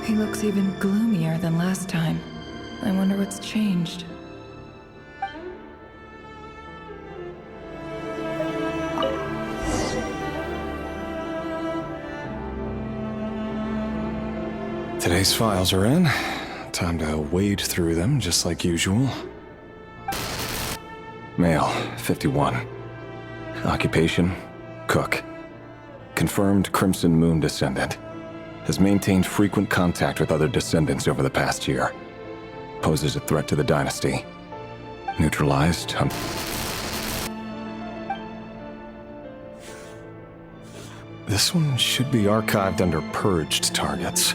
He looks even gloomier than last time. I wonder what's changed. Today's files are in. Time to wade through them, just like usual. Male, 51. Occupation, cook. Confirmed Crimson Moon descendant. Has maintained frequent contact with other descendants over the past year. Poses a threat to the dynasty. Neutralized. This one should be archived under purged targets.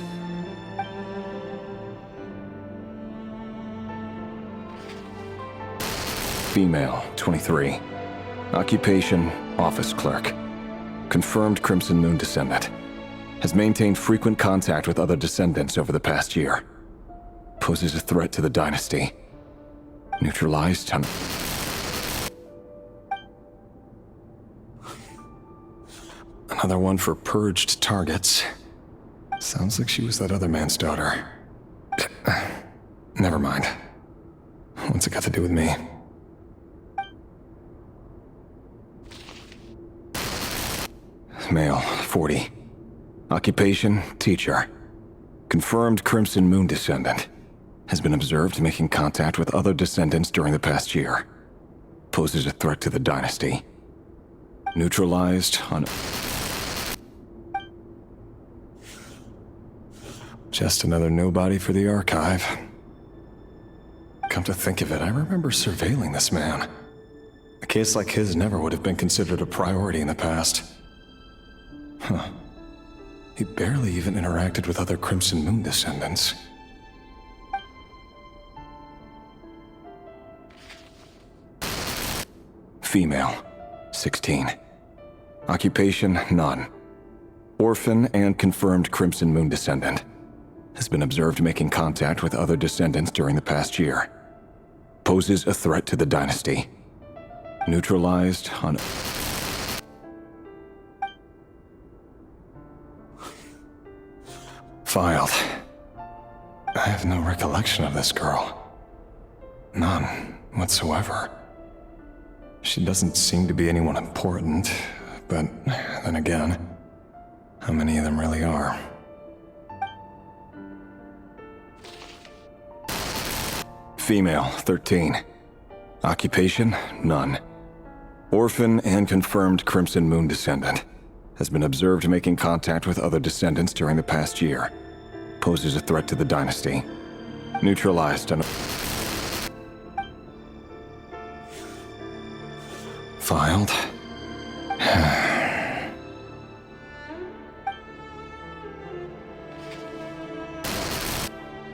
Female, 23. Occupation, office clerk. Confirmed Crimson Moon descendant. Has maintained frequent contact with other descendants over the past year. Poses a threat to the dynasty. Neutralized. Another one for purged targets. Sounds like she was that other man's daughter. Never mind. What's it got to do with me? Male, 40. Occupation, teacher. Confirmed Crimson Moon descendant. Has been observed making contact with other descendants during the past year. Poses a threat to the dynasty. Neutralized on... Just another nobody for the archive. Come to think of it, I remember surveilling this man. A case like his never would have been considered a priority in the past. Huh. He barely even interacted with other Crimson Moon descendants. Female, 16. Occupation, none. Orphan and confirmed Crimson Moon descendant. Has been observed making contact with other descendants during the past year. Poses a threat to the dynasty. Neutralized on... Filed. I have no recollection of this girl. None whatsoever. She doesn't seem to be anyone important, but then again, how many of them really are? Female, 13. Occupation, none. Orphan and confirmed Crimson Moon descendant. Has been observed making contact with other descendants during the past year. Poses a threat to the dynasty. Neutralized on... Filed.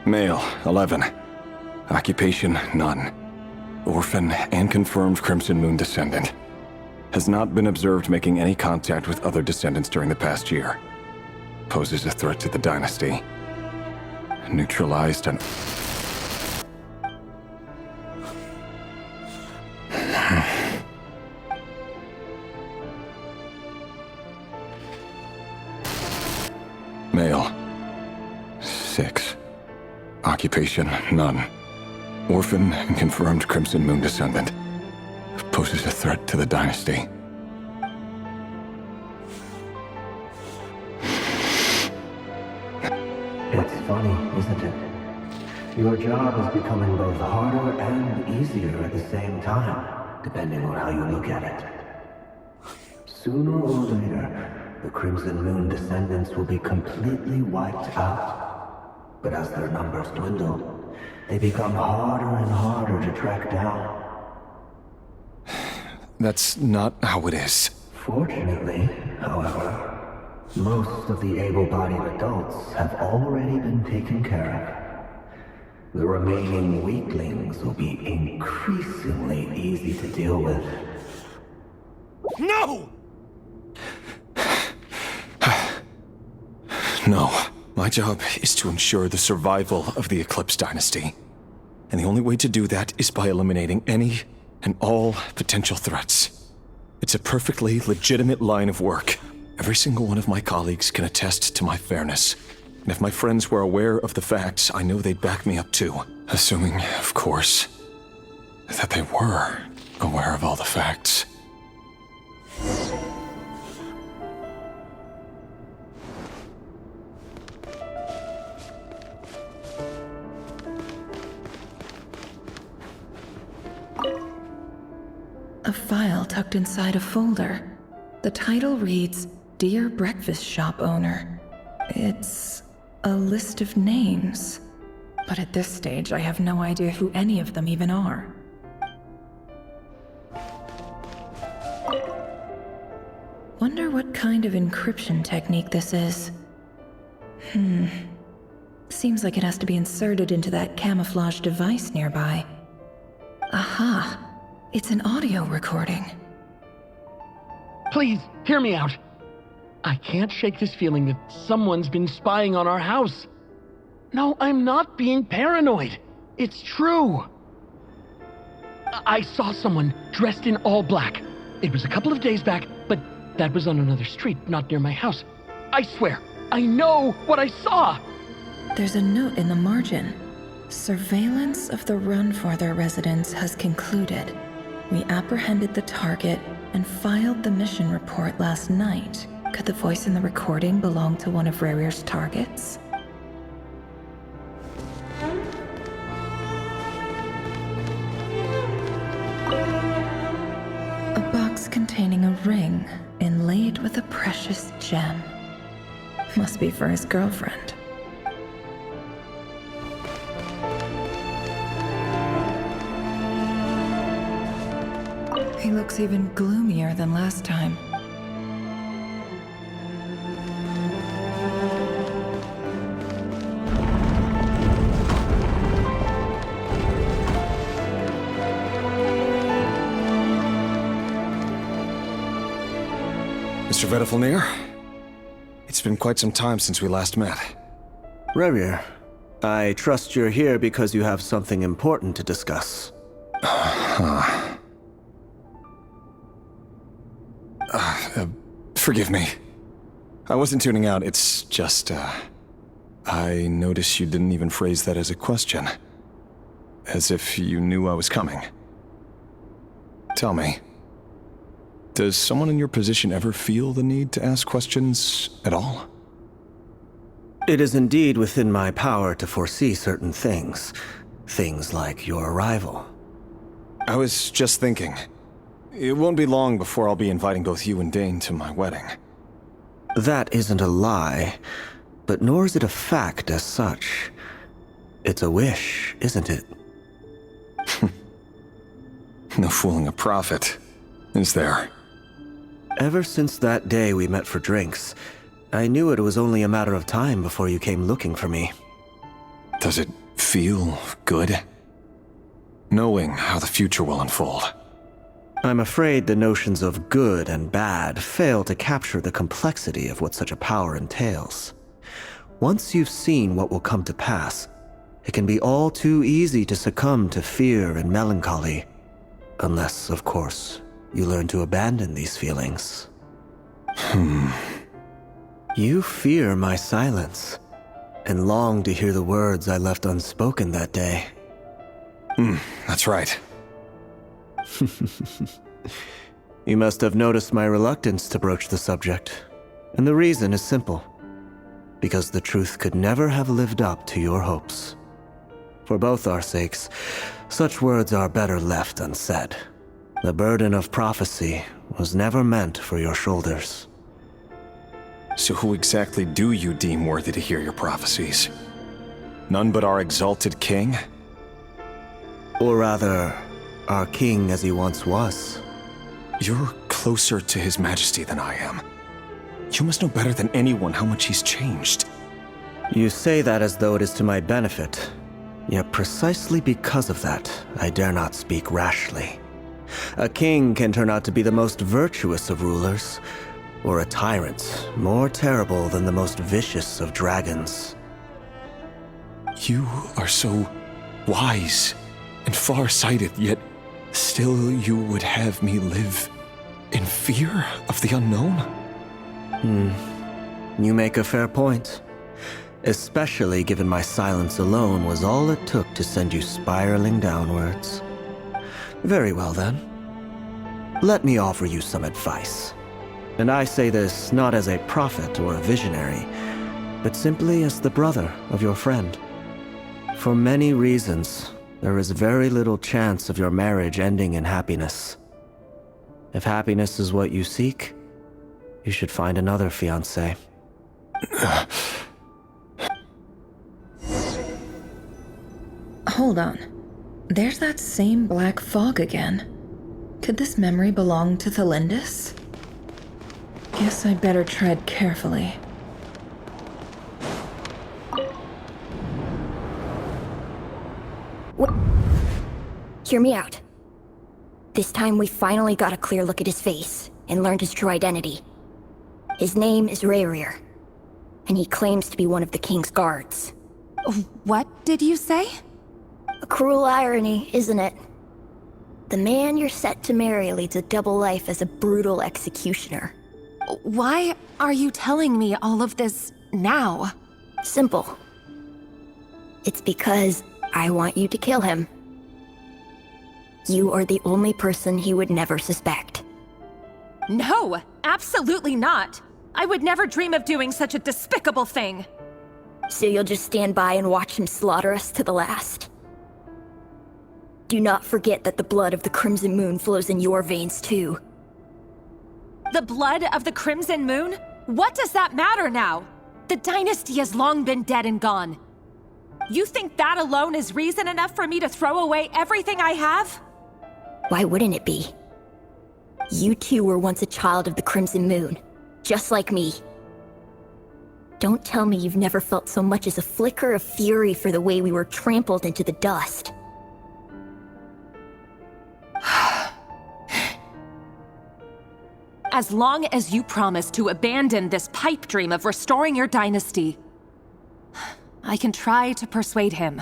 Male, 11. Occupation, none. Orphan and confirmed Crimson Moon descendant. Has not been observed making any contact with other descendants during the past year. Poses a threat to the dynasty. Neutralized on... Male, 6. Occupation, none. Orphan and confirmed Crimson Moon descendant. Poses a threat to the dynasty. It's funny, isn't it? Your job is becoming both harder and easier at the same time, depending on how you look at it. Sooner or later, the Crimson Moon descendants will be completely wiped out. But as their numbers dwindle, they become harder and harder to track down. That's not how it is. Fortunately, however, most of the able-bodied adults have already been taken care of. The remaining weaklings will be increasingly easy to deal with. No! No. My job is to ensure the survival of the Eclipse Dynasty. And the only way to do that is by eliminating any and all potential threats. It's a perfectly legitimate line of work. Every single one of my colleagues can attest to my fairness. And if my friends were aware of the facts, I know they'd back me up too. Assuming, of course, that they were aware of all the facts. A file tucked inside a folder. The title reads, Dear Breakfast Shop Owner. It's a list of names. But at this stage, I have no idea who any of them even are. Wonder what kind of encryption technique this is. Seems like it has to be inserted into that camouflage device nearby. Aha! It's an audio recording. Please, hear me out. I can't shake this feeling that someone's been spying on our house. No, I'm not being paranoid. It's true. I saw someone dressed in all black. It was a couple of days back, but that was on another street, not near my house. I swear, I know what I saw. There's a note in the margin. Surveillance of the Run-for-Their residence has concluded. We apprehended the target and filed the mission report last night. Could the voice in the recording belong to one of Rerir's targets? A box containing a ring inlaid with a precious gem. Must be for his girlfriend. He looks even gloomier than last time. Mr. Vedifalnir, it's been quite some time since we last met. Rerir, I trust you're here because you have something important to discuss. Forgive me. I wasn't tuning out, it's just, I noticed you didn't even phrase that as a question. As if you knew I was coming. Tell me, does someone in your position ever feel the need to ask questions at all? It is indeed within my power to foresee certain things. Things like your arrival. I was just thinking. It won't be long before I'll be inviting both you and Dane to my wedding. That isn't a lie, but nor is it a fact as such. It's a wish, isn't it? No fooling a prophet, is there? Ever since that day we met for drinks, I knew it was only a matter of time before you came looking for me. Does it feel good? Knowing how the future will unfold. I'm afraid the notions of good and bad fail to capture the complexity of what such a power entails. Once you've seen what will come to pass, it can be all too easy to succumb to fear and melancholy. Unless, of course, you learn to abandon these feelings. You fear my silence, and long to hear the words I left unspoken that day. That's right. You must have noticed my reluctance to broach the subject, and the reason is simple. Because the truth could never have lived up to your hopes. For both our sakes, such words are better left unsaid. The burden of prophecy was never meant for your shoulders. So who exactly do you deem worthy to hear your prophecies? None but our exalted king? Or rather, our king as he once was. You're closer to his majesty than I am. You must know better than anyone how much he's changed. You say that as though it is to my benefit. Yet precisely because of that, I dare not speak rashly. A king can turn out to be the most virtuous of rulers, or a tyrant more terrible than the most vicious of dragons. You are so wise and far-sighted, yet still you would have me live in fear of the unknown? You make a fair point. Especially given my silence alone was all it took to send you spiraling downwards. Very well then. Let me offer you some advice. And I say this not as a prophet or a visionary, but simply as the brother of your friend. For many reasons, there is very little chance of your marriage ending in happiness. If happiness is what you seek, you should find another fiancé. Hold on. There's that same black fog again. Could this memory belong to Thelindis? Guess I better tread carefully. Hear me out. This time we finally got a clear look at his face and learned his true identity. His name is Rerir, and he claims to be one of the king's guards. What did you say? A cruel irony, isn't it? The man you're set to marry leads a double life as a brutal executioner. Why are you telling me all of this now? Simple. It's because I want you to kill him. You are the only person he would never suspect. No, absolutely not. I would never dream of doing such a despicable thing. So you'll just stand by and watch him slaughter us to the last? Do not forget that the blood of the Crimson Moon flows in your veins too. The blood of the Crimson Moon? What does that matter now? The dynasty has long been dead and gone. You think that alone is reason enough for me to throw away everything I have? Why wouldn't it be? You two were once a child of the Crimson Moon, just like me. Don't tell me you've never felt so much as a flicker of fury for the way we were trampled into the dust. As long as you promise to abandon this pipe dream of restoring your dynasty, I can try to persuade him.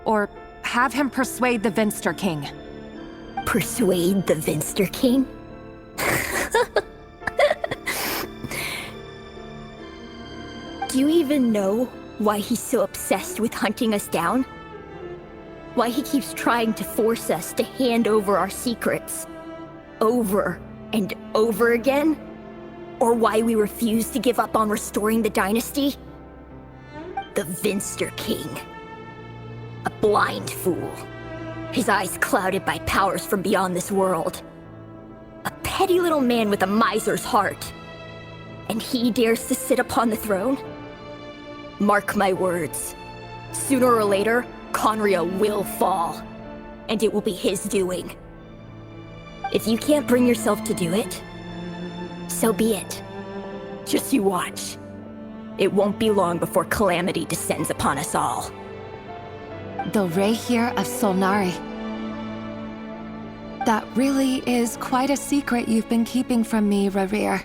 Or have him persuade the Vinster King. Persuade the Vinster King? Do you even know why he's so obsessed with hunting us down? Why he keeps trying to force us to hand over our secrets? Over and over again? Or why we refuse to give up on restoring the dynasty? The Vinster King. A blind fool. His eyes clouded by powers from beyond this world. A petty little man with a miser's heart. And he dares to sit upon the throne? Mark my words. Sooner or later, Conria will fall. And it will be his doing. If you can't bring yourself to do it, so be it. Just you watch. It won't be long before calamity descends upon us all. The Rerir of Solnari. That really is quite a secret you've been keeping from me, Rerir.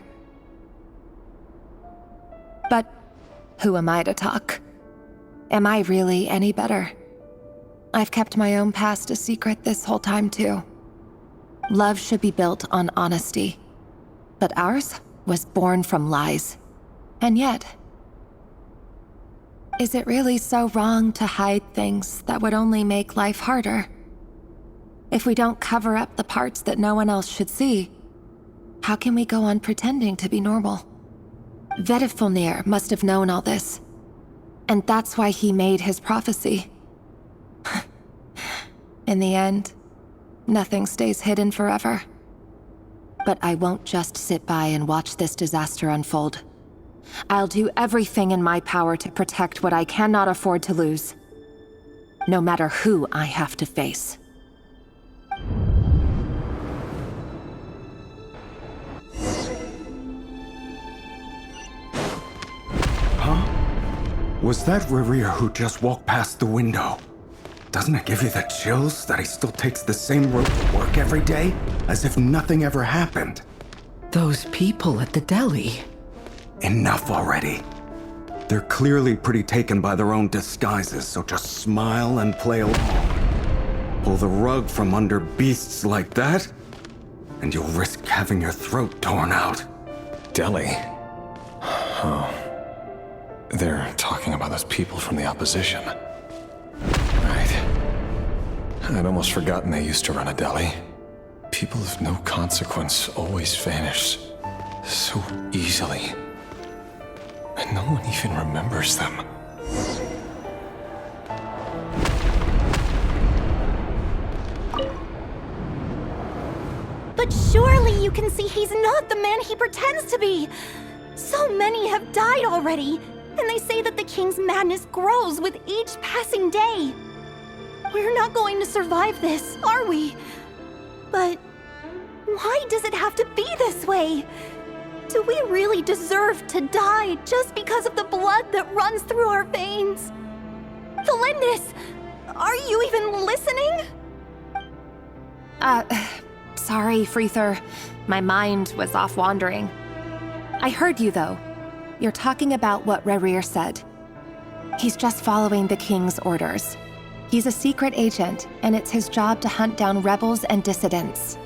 But who am I to talk? Am I really any better? I've kept my own past a secret this whole time, too. Love should be built on honesty. But ours was born from lies. And yet, is it really so wrong to hide things that would only make life harder? If we don't cover up the parts that no one else should see, how can we go on pretending to be normal? Vedifulnir must have known all this. And that's why he made his prophecy. In the end, nothing stays hidden forever. But I won't just sit by and watch this disaster unfold. I'll do everything in my power to protect what I cannot afford to lose. No matter who I have to face. Was that Rerir who just walked past the window? Doesn't it give you the chills that he still takes the same road to work every day? As if nothing ever happened. Those people at the deli. Enough already. They're clearly pretty taken by their own disguises, so just smile and play along. Pull the rug from under beasts like that, and you'll risk having your throat torn out. Deli. Oh. They're talking about those people from the opposition. Right. I'd almost forgotten they used to run a deli. People of no consequence always vanish so easily. And no one even remembers them. But surely you can see he's not the man he pretends to be! So many have died already, and they say that the king's madness grows with each passing day. We're not going to survive this, are we? But why does it have to be this way? Do we really deserve to die just because of the blood that runs through our veins? Felindis, are you even listening? Sorry, Freether. My mind was off wandering. I heard you, though. You're talking about what Rerir said. He's just following the king's orders. He's a secret agent, and it's his job to hunt down rebels and dissidents.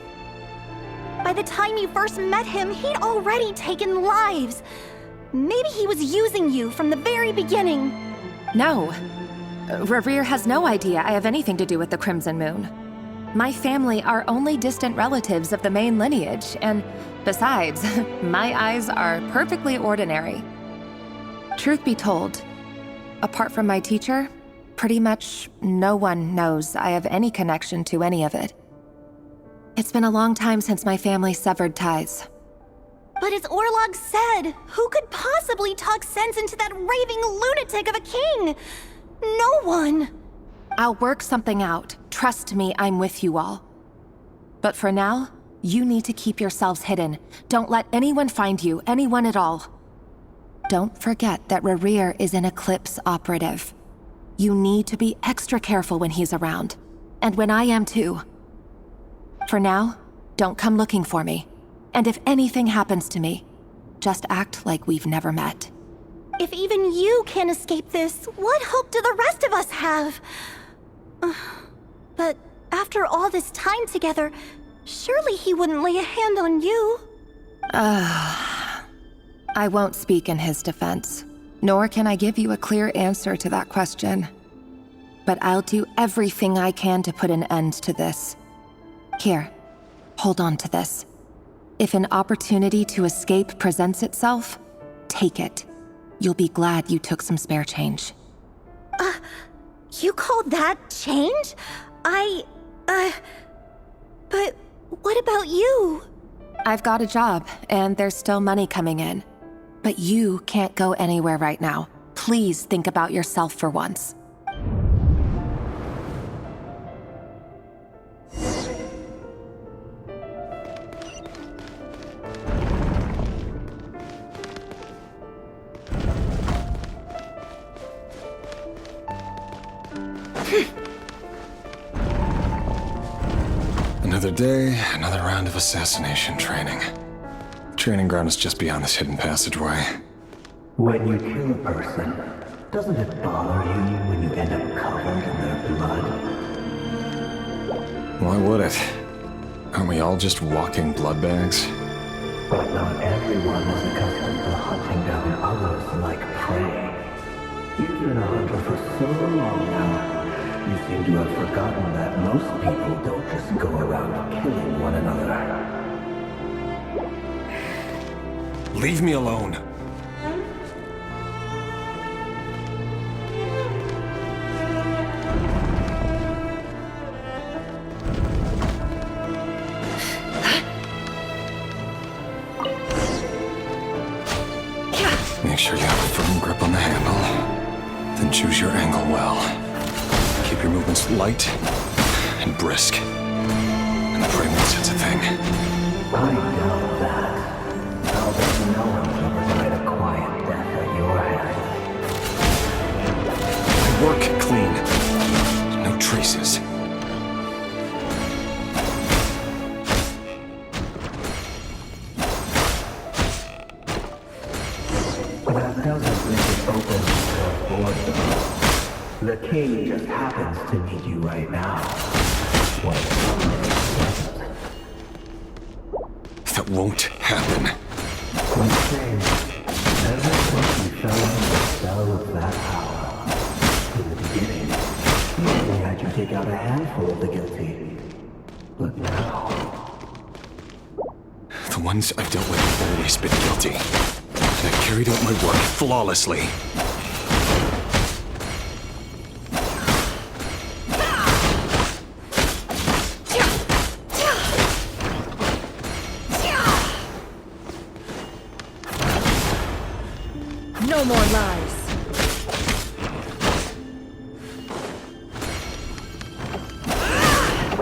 By the time you first met him, he'd already taken lives. Maybe he was using you from the very beginning. No. Rerir has no idea I have anything to do with the Crimson Moon. My family are only distant relatives of the main lineage, and besides, my eyes are perfectly ordinary. Truth be told, apart from my teacher, pretty much no one knows I have any connection to any of it. It's been a long time since my family severed ties. But as Orlog said, who could possibly talk sense into that raving lunatic of a king? No one. I'll work something out. Trust me, I'm with you all. But for now, you need to keep yourselves hidden. Don't let anyone find you, anyone at all. Don't forget that Rerir is an Eclipse operative. You need to be extra careful when he's around. And when I am too. For now, don't come looking for me. And if anything happens to me, just act like we've never met. If even you can't escape this, what hope do the rest of us have? But after all this time together, surely he wouldn't lay a hand on you. I won't speak in his defense, nor can I give you a clear answer to that question. But I'll do everything I can to put an end to this. Here, hold on to this. If an opportunity to escape presents itself, take it. You'll be glad you took some spare change. You call that change? But what about you? I've got a job, and there's still money coming in. But you can't go anywhere right now. Please think about yourself for once. Another day, another round of assassination training. Training ground is just beyond this hidden passageway. When you kill a person, doesn't it bother you when you end up covered in their blood? Why would it? Aren't we all just walking blood bags? But not everyone is accustomed to hunting down others like prey. You've been a hunter for so long now. You seem to have forgotten that most people don't just go around killing one another. Leave me alone. Make sure you have a firm grip on the handle. Then choose your angle well. Keep your movements light and brisk. And pray won't sense a thing. I doubt that. Now that no one's ever died a quiet death at your hands. I work clean. No traces. That doesn't make it open to boredom. The king just happens to need you right now. That won't happen. Ever since you fell into the cell that power. In the beginning, you only had you take out a handful of the guilty. But now... The ones I've dealt with have always been guilty. And I carried out my work flawlessly. No more lies.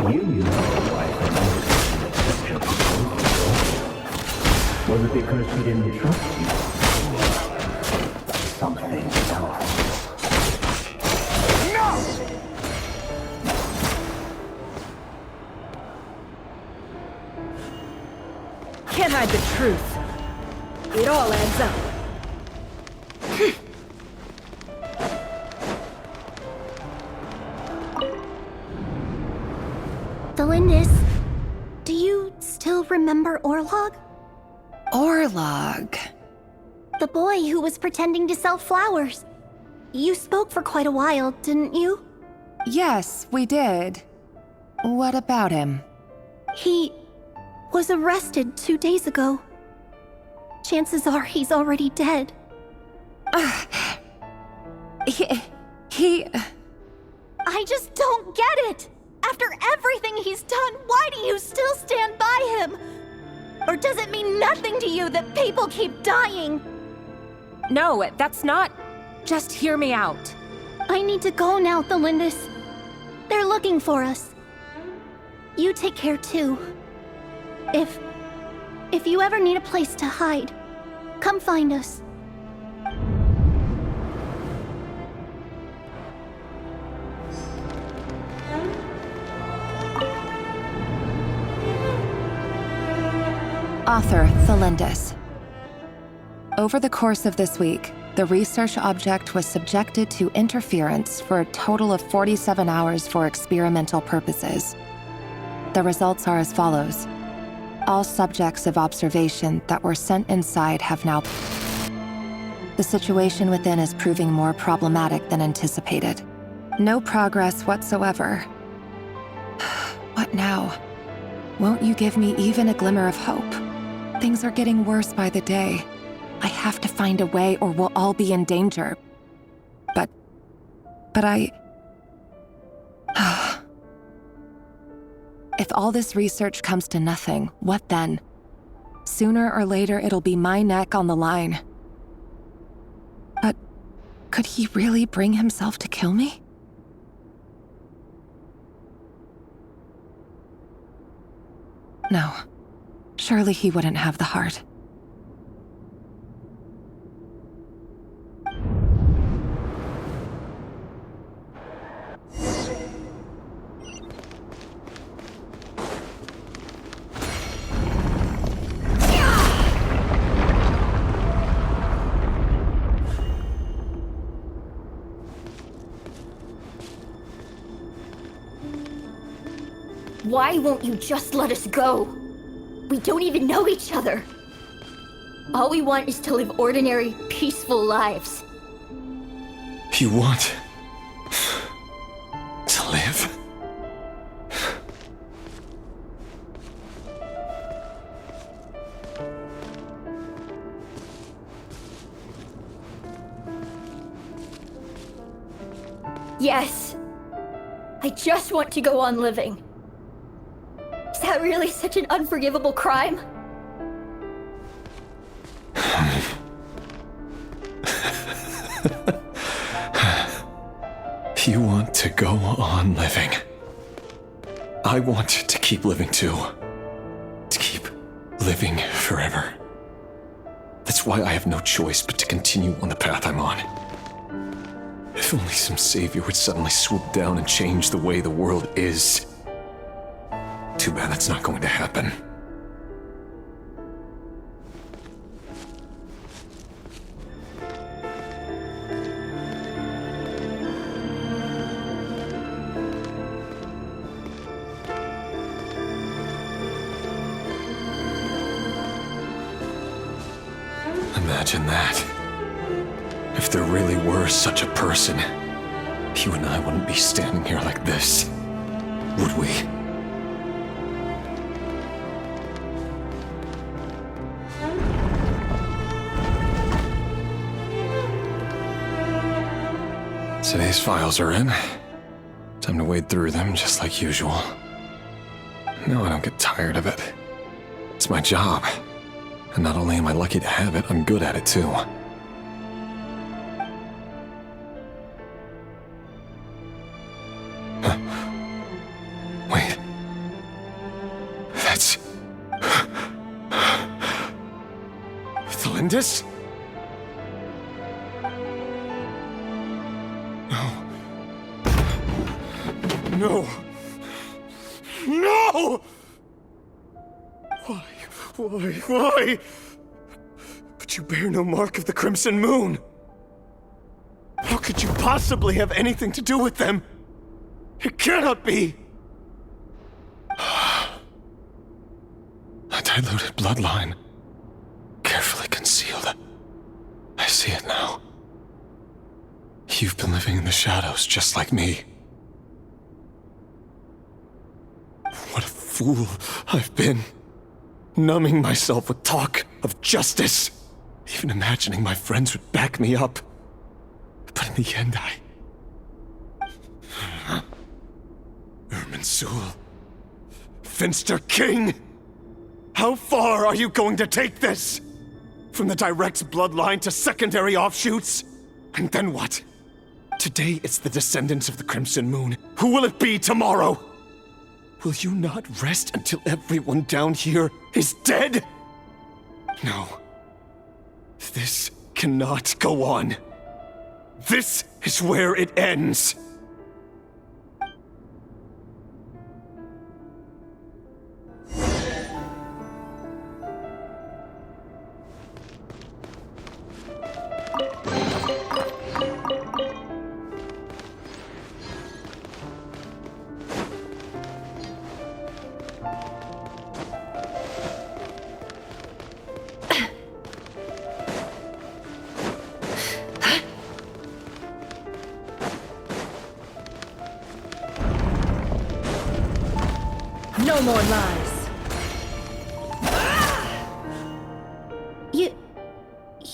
You know why I accept your proposal. Was it because she didn't trust you? Or something else? Can't hide the truth. It all adds up. Delindis, do you still remember Orlog? Orlog. The boy who was pretending to sell flowers. You spoke for quite a while, didn't you? Yes, we did. What about him? He was arrested 2 days ago. Chances are he's already dead. He... I just don't get it! After everything he's done, why do you still stand by him? Or does it mean nothing to you that people keep dying? No, that's not... Just hear me out. I need to go now, Thelindis. They're looking for us. You take care too. If you ever need a place to hide, come find us. Author Thelindis. Over the course of this week, the research object was subjected to interference for a total of 47 hours for experimental purposes. The results are as follows. All subjects of observation that were sent inside have now... The situation within is proving more problematic than anticipated. No progress whatsoever. What now? Won't you give me even a glimmer of hope? Things are getting worse by the day. I have to find a way or we'll all be in danger. But I... If all this research comes to nothing, what then? Sooner or later, it'll be my neck on the line. But could he really bring himself to kill me? No. Surely he wouldn't have the heart. Why won't you just let us go? We don't even know each other. All we want is to live ordinary, peaceful lives. You want... to live? Yes. I just want to go on living. Is that really such an unforgivable crime? You want to go on living. I want to keep living too. To keep living forever. That's why I have no choice but to continue on the path I'm on. If only some savior would suddenly swoop down and change the way the world is. Too bad that's not going to happen. Imagine that. If there really were such a person, you and I wouldn't be standing here like this, would we? Today's files are in. Time to wade through them just like usual. No, I don't get tired of it. It's my job. And not only am I lucky to have it, I'm good at it too. Wait. That's... Thalindis? No. No! Why? But you bear no mark of the Crimson Moon. How could you possibly have anything to do with them? It cannot be! A diluted bloodline. Carefully concealed. I see it now. You've been living in the shadows just like me. What a fool I've been. Numbing myself with talk of justice. Even imagining my friends would back me up. But in the end, Irminsul. Finster King! How far are you going to take this? From the direct bloodline to secondary offshoots? And then what? Today it's the descendants of the Crimson Moon. Who will it be tomorrow? Will you not rest until everyone down here is dead? No. This cannot go on. This is where it ends. No more lies.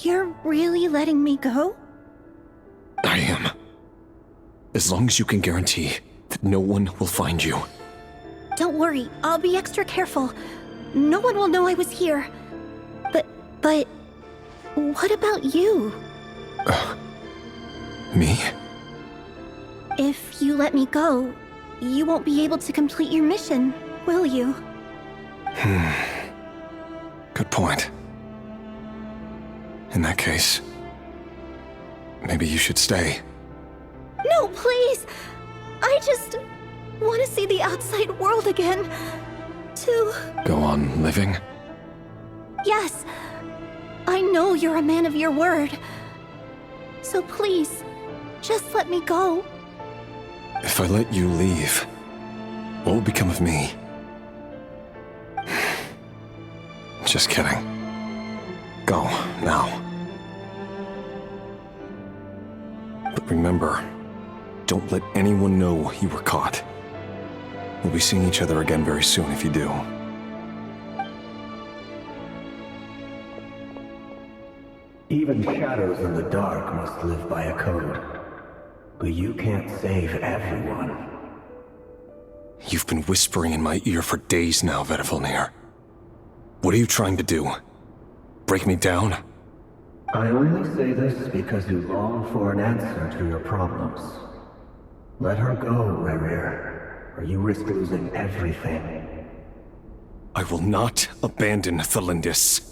You're really letting me go? I am. As long as you can guarantee that no one will find you. Don't worry, I'll be extra careful. No one will know I was here. But what about you? Me? If you let me go, you won't be able to complete your mission, will you? Good point. In that case, maybe you should stay. No, please! I just want to see the outside world again. Go on living? Yes. I know you're a man of your word. So please, just let me go. If I let you leave, what will become of me? Just kidding. Go, now. But remember, don't let anyone know you were caught. We'll be seeing each other again very soon if you do. Even shadows in the dark must live by a code. But you can't save everyone. You've been whispering in my ear for days now, Vedifalnir. What are you trying to do? Break me down? I only say this because you long for an answer to your problems. Let her go, Rerir, or you risk losing everything. I will not abandon Thalindis.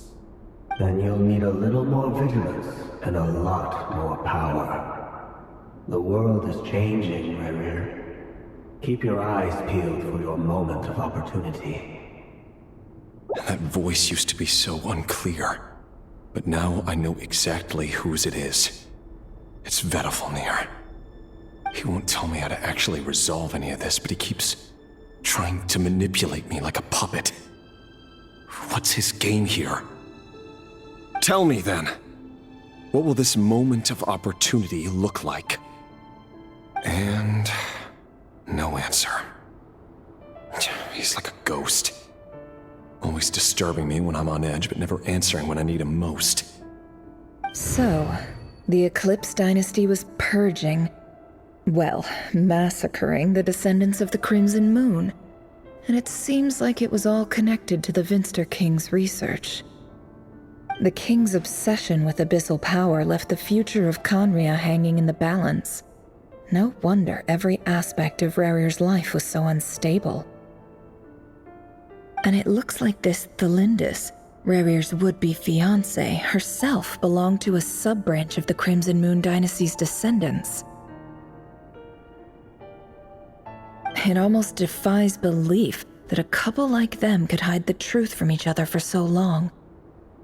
Then you'll need a little more vigilance and a lot more power. The world is changing, Rerir. Keep your eyes peeled for your moment of opportunity. That voice used to be so unclear. But now I know exactly whose it is. It's Vedifalnir. He won't tell me how to actually resolve any of this, but he keeps trying to manipulate me like a puppet. What's his game here? Tell me then. What will this moment of opportunity look like? And no answer. He's like a ghost. Always disturbing me when I'm on edge, but never answering when I need him most. So, the Eclipse Dynasty was purging, well, massacring the descendants of the Crimson Moon. And it seems like it was all connected to the Vinster King's research. The King's obsession with abyssal power left the future of Conria hanging in the balance. No wonder every aspect of Rerir's life was so unstable. And it looks like this Thelindis, Rerir's would-be fiancée, herself belonged to a sub-branch of the Crimson Moon Dynasty's descendants. It almost defies belief that a couple like them could hide the truth from each other for so long.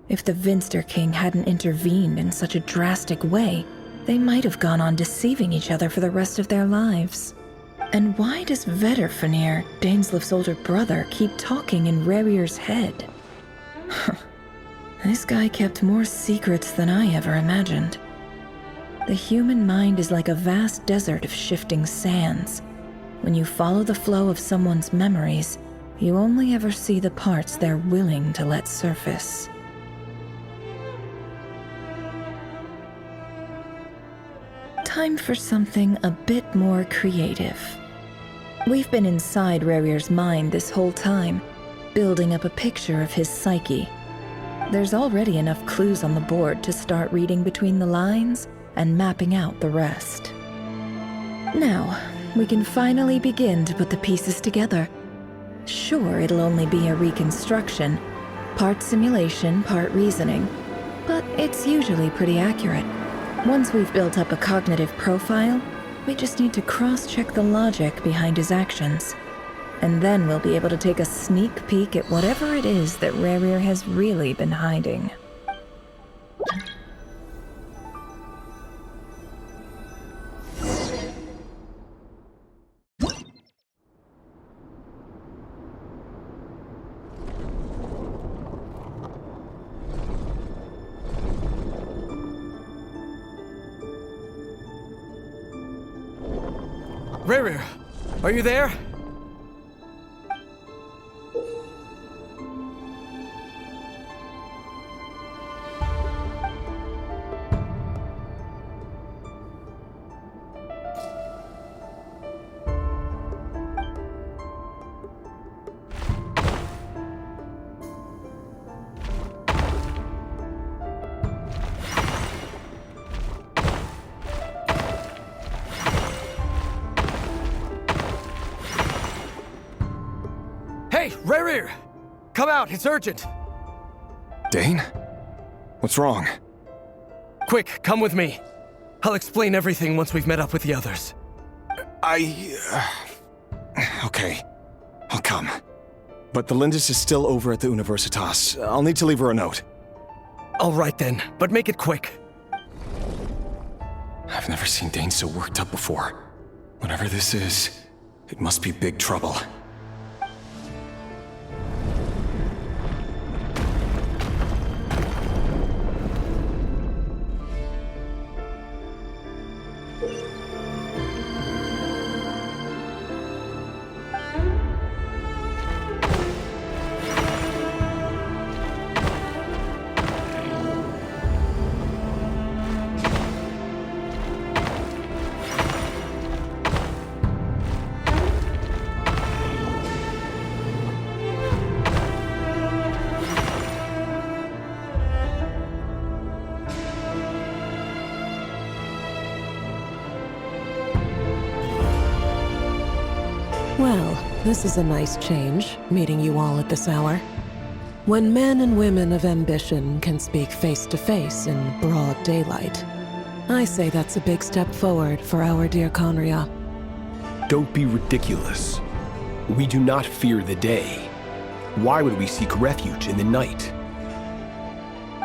If the Vinster King hadn't intervened in such a drastic way, they might have gone on deceiving each other for the rest of their lives. And why does Vedderfanir, Daneslif's older brother, keep talking in Rerir's head? This guy kept more secrets than I ever imagined. The human mind is like a vast desert of shifting sands. When you follow the flow of someone's memories, you only ever see the parts they're willing to let surface. Time for something a bit more creative. We've been inside Rerir's mind this whole time, building up a picture of his psyche. There's already enough clues on the board to start reading between the lines and mapping out the rest. Now, we can finally begin to put the pieces together. Sure, it'll only be a reconstruction, part simulation, part reasoning, but it's usually pretty accurate. Once we've built up a cognitive profile, we just need to cross-check the logic behind his actions. And then we'll be able to take a sneak peek at whatever it is that Rerir has really been hiding. Rerir, are you there? Hey, Rerir! Come out, it's urgent! Dane? What's wrong? Quick, come with me. I'll explain everything once we've met up with the others. Okay. I'll come. But the Lindis is still over at the Universitas. I'll need to leave her a note. All right then, but make it quick. I've never seen Dane so worked up before. Whatever this is, it must be big trouble. Well, this is a nice change, meeting you all at this hour. When men and women of ambition can speak face to face in broad daylight, I say that's a big step forward for our dear Conria. Don't be ridiculous. We do not fear the day. Why would we seek refuge in the night?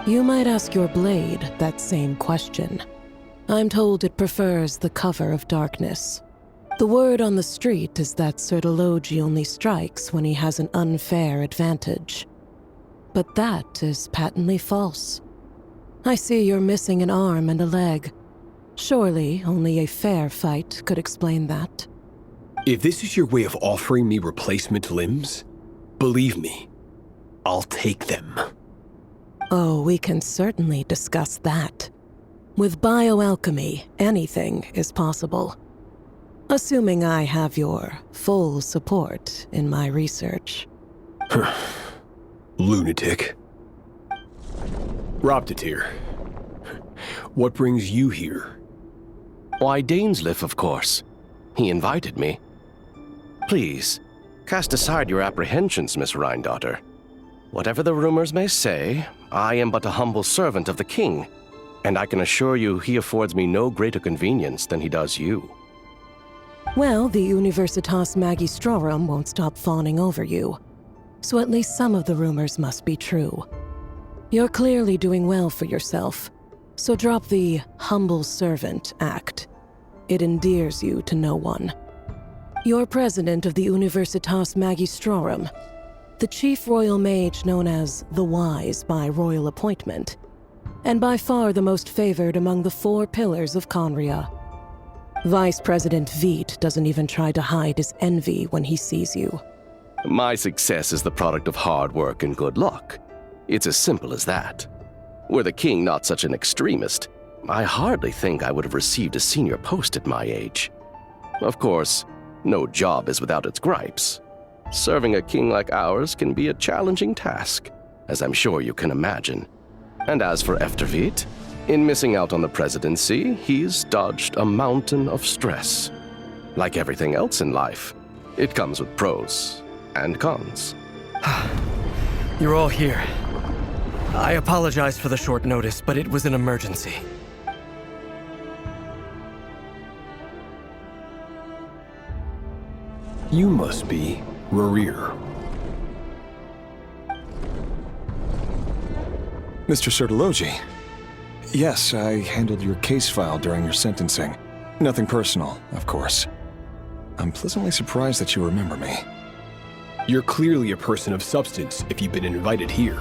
You might ask your blade that same question. I'm told it prefers the cover of darkness. The word on the street is that Sir Delogi only strikes when he has an unfair advantage. But that is patently false. I see you're missing an arm and a leg. Surely only a fair fight could explain that. If this is your way of offering me replacement limbs, believe me, I'll take them. Oh, we can certainly discuss that. With bioalchemy, anything is possible. Assuming I have your full support in my research. Lunatic. Robtatir, what brings you here? Why, Dainsleif, of course. He invited me. Please, cast aside your apprehensions, Miss Rhindaughter. Whatever the rumors may say, I am but a humble servant of the king, and I can assure you he affords me no greater convenience than he does you. Well, the Universitas Magistrorum won't stop fawning over you, so at least some of the rumors must be true. You're clearly doing well for yourself, so drop the humble servant act. It endears you to no one. You're president of the Universitas Magistrorum, the chief royal mage known as the Wise by royal appointment, and by far the most favored among the 4 pillars of Conria. Vice President Veit doesn't even try to hide his envy when he sees you. My success is the product of hard work and good luck. It's as simple as that. Were the king not such an extremist, I hardly think I would have received a senior post at my age. Of course, no job is without its gripes. Serving a king like ours can be a challenging task, as I'm sure you can imagine. And as for Efterveit, in missing out on the presidency, he's dodged a mountain of stress. Like everything else in life, it comes with pros and cons. You're all here. I apologize for the short notice, but it was an emergency. You must be Rerir. Mr. Sertologi. Yes, I handled your case file during your sentencing. Nothing personal, of course. I'm pleasantly surprised that you remember me. You're clearly a person of substance if you've been invited here.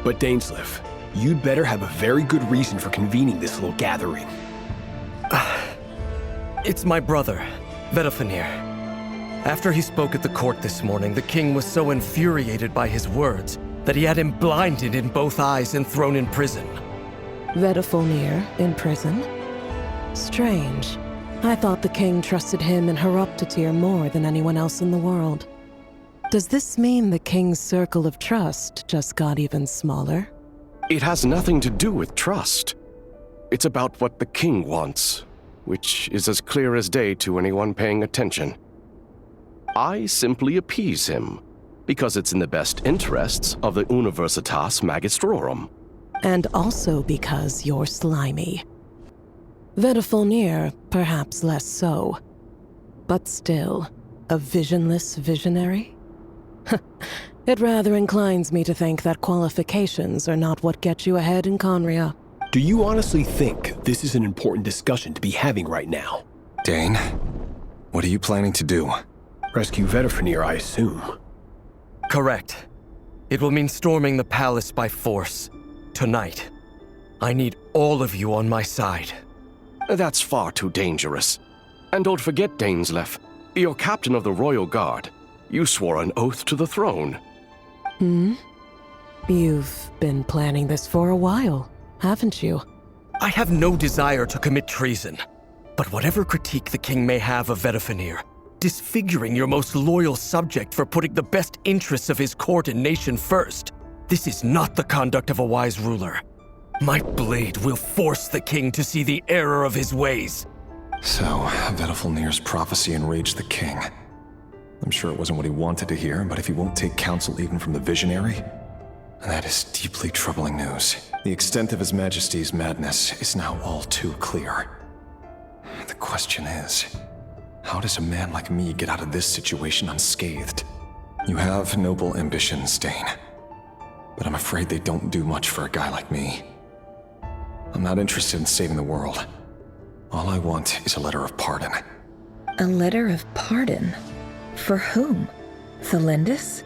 But Dainsleif, you'd better have a very good reason for convening this little gathering. It's my brother, Vedofenir. After he spoke at the court this morning, the king was so infuriated by his words that he had him blinded in both eyes and thrown in prison. Vedofenir in prison? Strange. I thought the king trusted him and Horoptatir more than anyone else in the world. Does this mean the king's circle of trust just got even smaller? It has nothing to do with trust. It's about what the king wants, which is as clear as day to anyone paying attention. I simply appease him, because it's in the best interests of the Universitas Magistrorum. And also because you're slimy. Vedofenir, perhaps less so. But still, a visionless visionary? It rather inclines me to think that qualifications are not what get you ahead in Conria. Do you honestly think this is an important discussion to be having right now? Dane, what are you planning to do? Rescue Vedofenir, I assume. Correct. It will mean storming the palace by force. Tonight. I need all of you on my side. That's far too dangerous. And don't forget, Dainsleif, you're captain of the Royal Guard. You swore an oath to the throne. You've been planning this for a while, haven't you? I have no desire to commit treason. But whatever critique the king may have of Vedofenir, disfiguring your most loyal subject for putting the best interests of his court and nation first, this is not the conduct of a wise ruler. My blade will force the king to see the error of his ways. So, Vedofenir's prophecy enraged the king. I'm sure it wasn't what he wanted to hear, but if he won't take counsel even from the visionary, that is deeply troubling news. The extent of His Majesty's madness is now all too clear. The question is, how does a man like me get out of this situation unscathed? You have noble ambitions, Dane, but I'm afraid they don't do much for a guy like me. I'm not interested in saving the world. All I want is a letter of pardon. A letter of pardon? For whom? Thelindis?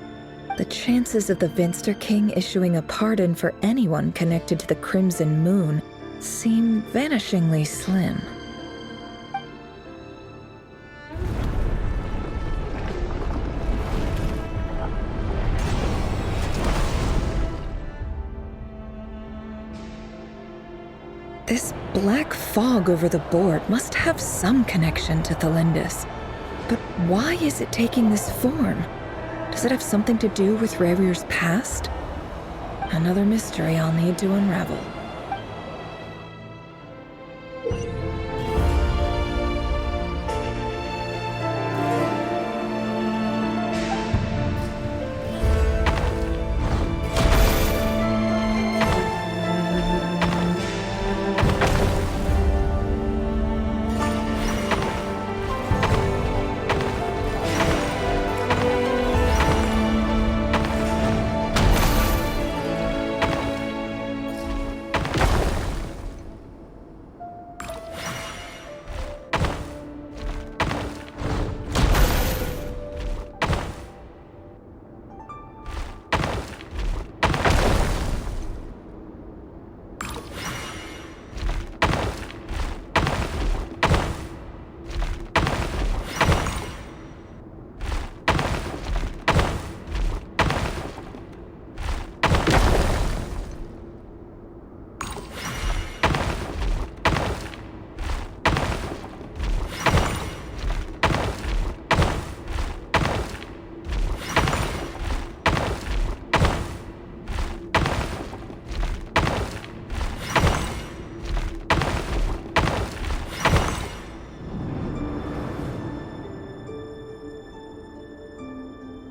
the chances of the Vinster King issuing a pardon for anyone connected to the Crimson Moon seem vanishingly slim. This black fog over the board must have some connection to Thelindis. But why is it taking this form? Does it have something to do with Rerir's past? Another mystery I'll need to unravel.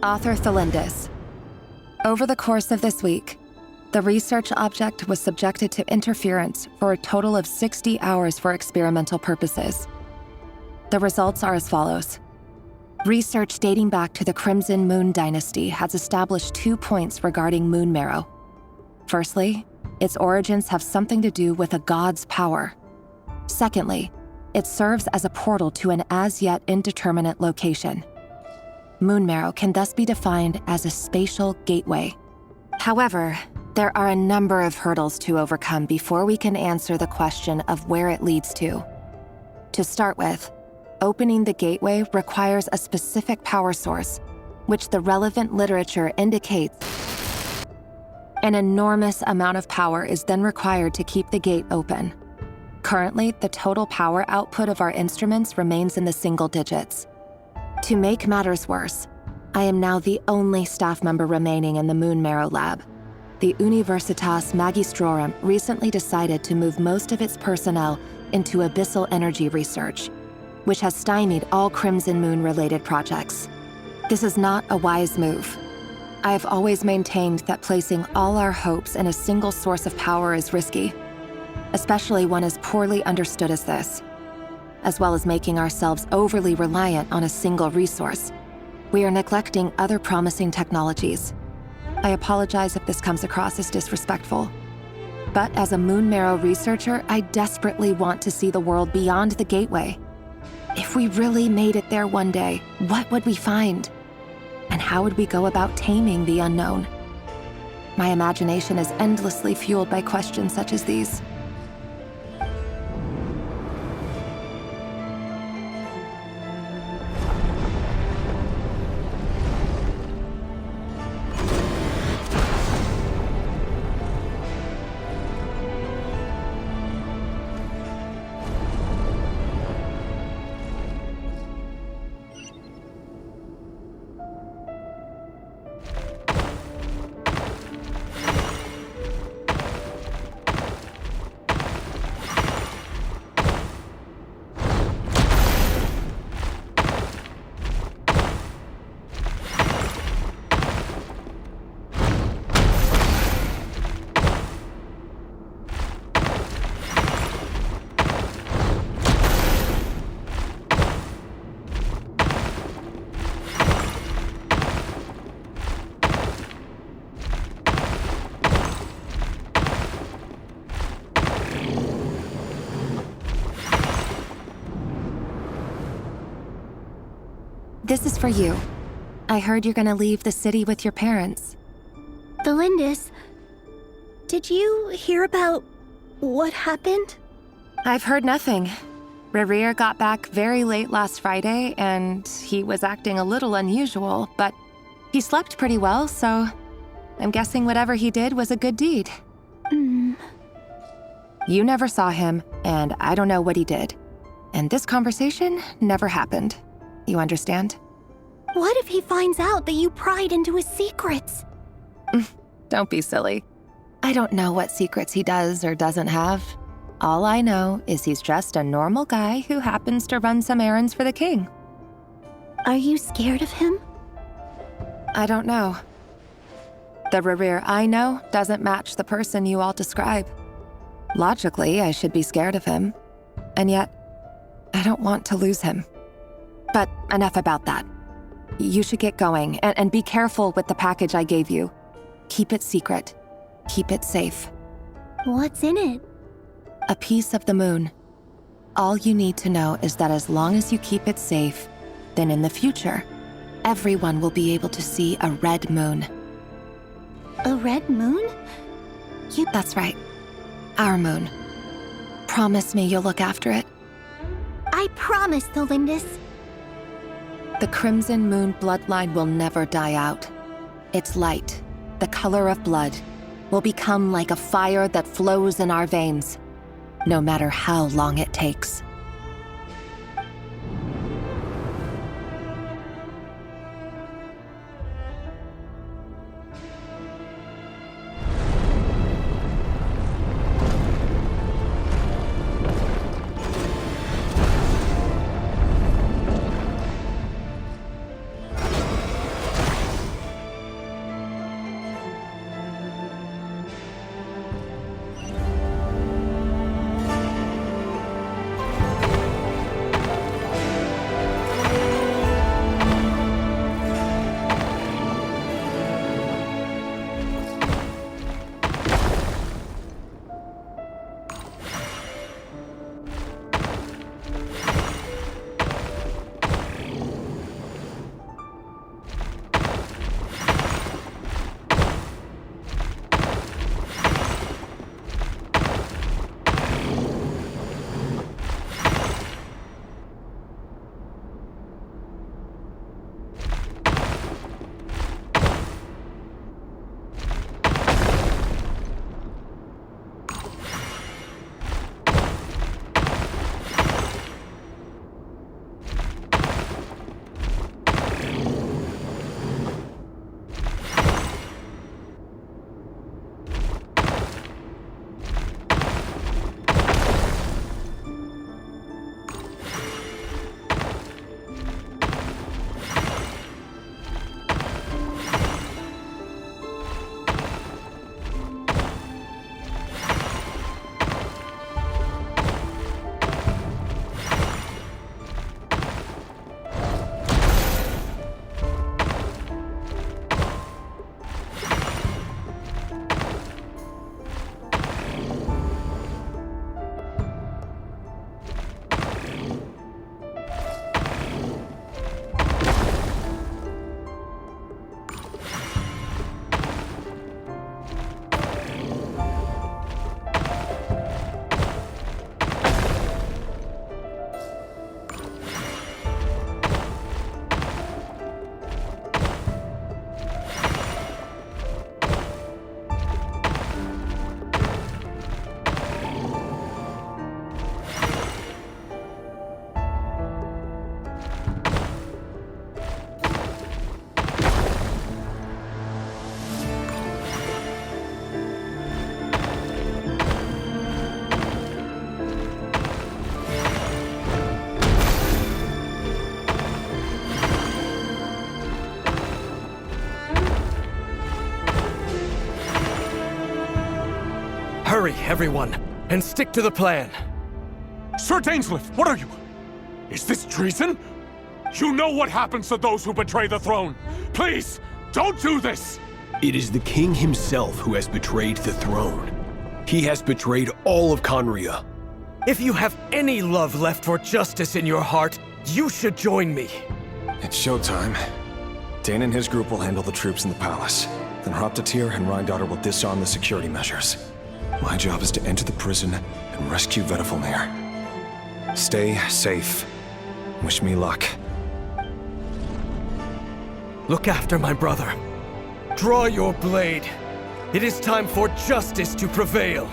Author Thelindis. Over the course of this week, the research object was subjected to interference for a total of 60 hours for experimental purposes. The results are as follows. Research dating back to the Crimson Moon Dynasty has established 2 points regarding moon marrow. Firstly, its origins have something to do with a god's power. Secondly, it serves as a portal to an as-yet indeterminate location. Moon marrow can thus be defined as a spatial gateway. However, there are a number of hurdles to overcome before we can answer the question of where it leads to. To start with, opening the gateway requires a specific power source, which the relevant literature indicates. An enormous amount of power is then required to keep the gate open. Currently, the total power output of our instruments remains in the single digits. To make matters worse, I am now the only staff member remaining in the Moon Marrow lab. The Universitas Magistrorum recently decided to move most of its personnel into abyssal energy research, which has stymied all Crimson Moon-related projects. This is not a wise move. I have always maintained that placing all our hopes in a single source of power is risky, especially one as poorly understood as this. As well as making ourselves overly reliant on a single resource, we are neglecting other promising technologies. I apologize if this comes across as disrespectful. But as a Moon Marrow researcher, I desperately want to see the world beyond the gateway. If we really made it there one day, what would we find? And how would we go about taming the unknown? My imagination is endlessly fueled by questions such as these. This is for you. I heard you're gonna leave the city with your parents. Valindis, did you hear about what happened? I've heard nothing. Rerir got back very late last Friday, and he was acting a little unusual, but he slept pretty well, so I'm guessing whatever he did was a good deed. You never saw him, and I don't know what he did. And this conversation never happened. You understand? What if he finds out that you pried into his secrets? Don't be silly. I don't know what secrets he does or doesn't have. All I know is he's just a normal guy who happens to run some errands for the king. Are you scared of him? I don't know. The Rerir I know doesn't match the person you all describe. Logically, I should be scared of him. And yet, I don't want to lose him. But enough about that. You should get going, and be careful with the package I gave you. Keep it secret. Keep it safe. What's in it? A piece of the moon. All you need to know is that as long as you keep it safe, then in the future, everyone will be able to see a red moon. A red moon? That's right. Our moon. Promise me you'll look after it. I promise, Valindis. The Crimson Moon bloodline will never die out. Its light, the color of blood, will become like a fire that flows in our veins, no matter how long it takes. Hurry, everyone, and stick to the plan. Sir Dainsleif, what are you? Is this treason? You know what happens to those who betray the throne. Please, don't do this! It is the king himself who has betrayed the throne. He has betrayed all of Conria. If you have any love left for justice in your heart, you should join me. It's showtime. Dane and his group will handle the troops in the palace. Then Hraptatyr and Rheindater will disarm the security measures. My job is to enter the prison and rescue Vedifalnir. Stay safe. Wish me luck. Look after my brother. Draw your blade. It is time for justice to prevail.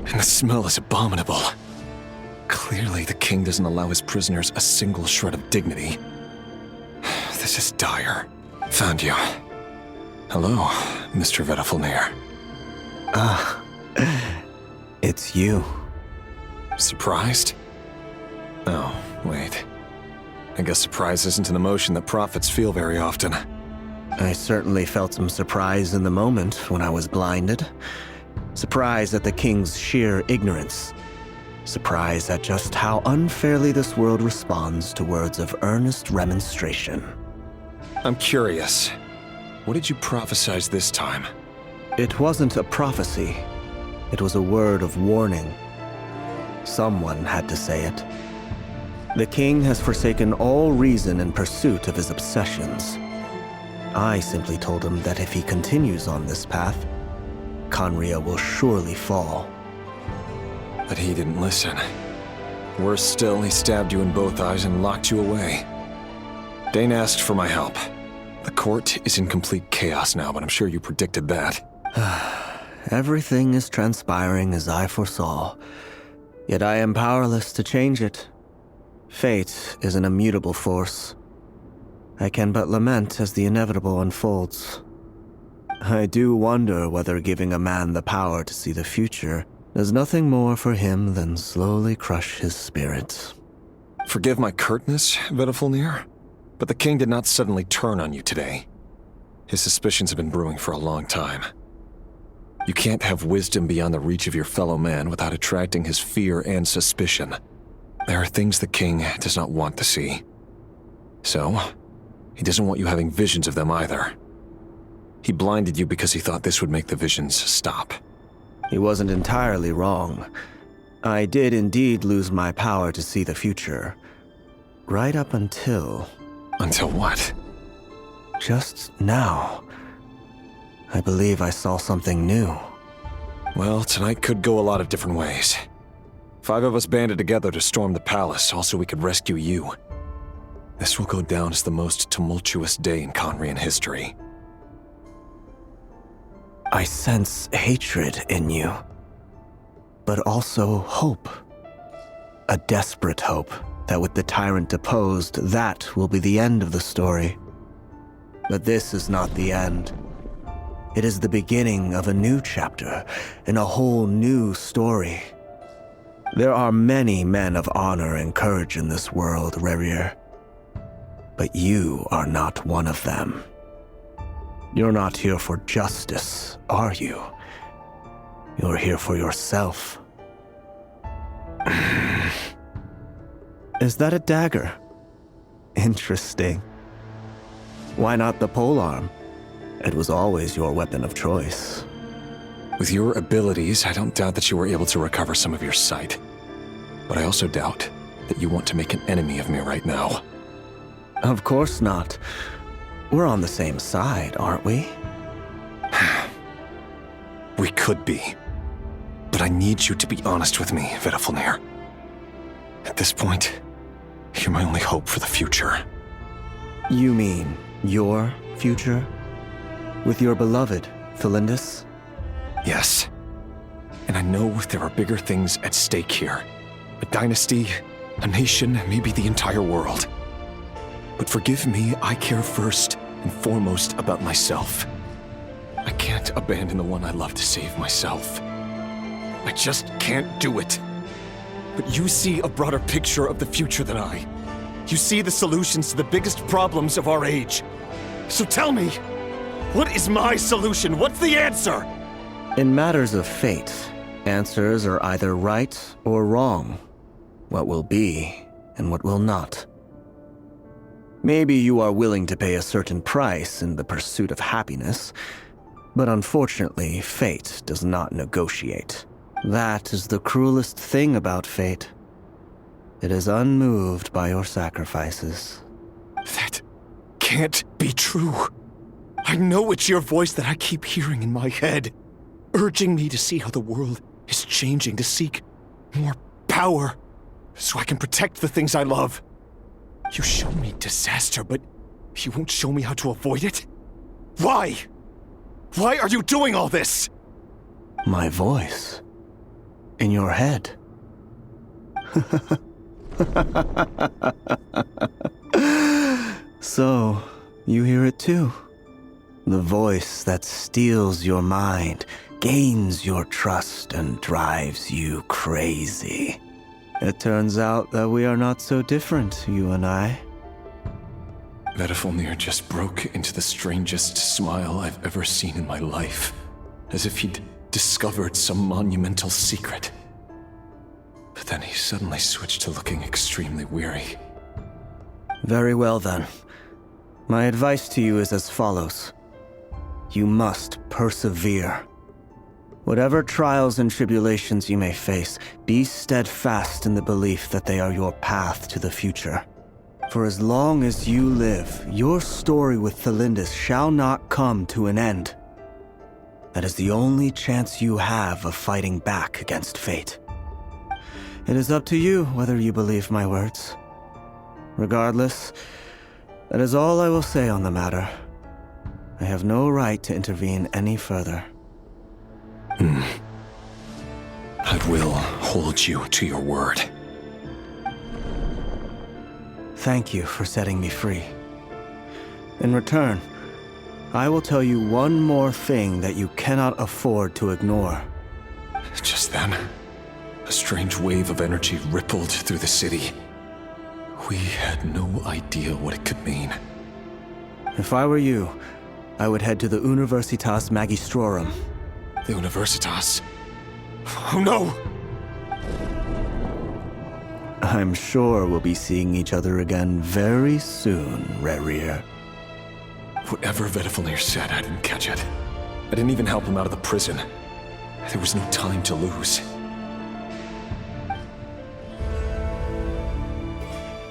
And the smell is abominable. Clearly, the king doesn't allow his prisoners a single shred of dignity. This is dire. Found you. Hello, Mr. Vedifalnir. Ah, it's you. Surprised? Oh, wait. I guess surprise isn't an emotion that prophets feel very often. I certainly felt some surprise in the moment when I was blinded. Surprise at the king's sheer ignorance. Surprise at just how unfairly this world responds to words of earnest remonstration. I'm curious. What did you prophesize this time? It wasn't a prophecy. It was a word of warning. Someone had to say it. The king has forsaken all reason in pursuit of his obsessions. I simply told him that if he continues on this path, Khaenri'ah will surely fall. But he didn't listen. Worse still, he stabbed you in both eyes and locked you away. Dane asked for my help. The court is in complete chaos now, but I'm sure you predicted that. Everything is transpiring as I foresaw, yet I am powerless to change it. Fate is an immutable force. I can but lament as the inevitable unfolds. I do wonder whether giving a man the power to see the future does nothing more for him than slowly crush his spirit. Forgive my curtness, Vedifalnir, but the king did not suddenly turn on you today. His suspicions have been brewing for a long time. You can't have wisdom beyond the reach of your fellow man without attracting his fear and suspicion. There are things the king does not want to see. So, he doesn't want you having visions of them either. He blinded you because he thought this would make the visions stop. He wasn't entirely wrong. I did indeed lose my power to see the future. Right up until... Until what? Just now. I believe I saw something new. Well, tonight could go a lot of different ways. 5 of us banded together to storm the palace, also we could rescue you. This will go down as the most tumultuous day in Khaenri'ah history. I sense hatred in you, but also hope. A desperate hope that with the tyrant deposed, that will be the end of the story. But this is not the end. It is the beginning of a new chapter in a whole new story. There are many men of honor and courage in this world, Rerir. But you are not one of them. You're not here for justice, are you? You're here for yourself. Is that a dagger? Interesting. Why not the polearm? It was always your weapon of choice. With your abilities, I don't doubt that you were able to recover some of your sight. But I also doubt that you want to make an enemy of me right now. Of course not. We're on the same side, aren't we? We could be. But I need you to be honest with me, Vedafilnir. At this point, you're my only hope for the future. You mean your future? With your beloved, Felindis? Yes. And I know there are bigger things at stake here. A dynasty, a nation, maybe the entire world. But forgive me, I care first and foremost about myself. I can't abandon the one I love to save myself. I just can't do it. But you see a broader picture of the future than I. You see the solutions to the biggest problems of our age. So tell me, what is my solution? What's the answer? In matters of fate, answers are either right or wrong. What will be and what will not. Maybe you are willing to pay a certain price in the pursuit of happiness, but unfortunately, fate does not negotiate. That is the cruelest thing about fate. It is unmoved by your sacrifices. That can't be true. I know it's your voice that I keep hearing in my head, urging me to see how the world is changing, to seek more power, so I can protect the things I love. You show me disaster, but you won't show me how to avoid it? Why? Why are you doing all this? My voice. In your head. So, you hear it too? The voice that steals your mind, gains your trust, and drives you crazy. It turns out that we are not so different, you and I. Vedafilnir just broke into the strangest smile I've ever seen in my life, as if he'd discovered some monumental secret. But then he suddenly switched to looking extremely weary. Very well then. My advice to you is as follows. You must persevere. Whatever trials and tribulations you may face, be steadfast in the belief that they are your path to the future. For as long as you live, your story with Felindis shall not come to an end. That is the only chance you have of fighting back against fate. It is up to you whether you believe my words. Regardless, that is all I will say on the matter. I have no right to intervene any further. I will hold you to your word. Thank you for setting me free. In return, I will tell you one more thing that you cannot afford to ignore. Just then, a strange wave of energy rippled through the city. We had no idea what it could mean. If I were you, I would head to the Universitas Magistrorum. The Universitas? Oh no! I'm sure we'll be seeing each other again very soon, Rerir. Whatever Vedafilnir said, I didn't catch it. I didn't even help him out of the prison. There was no time to lose.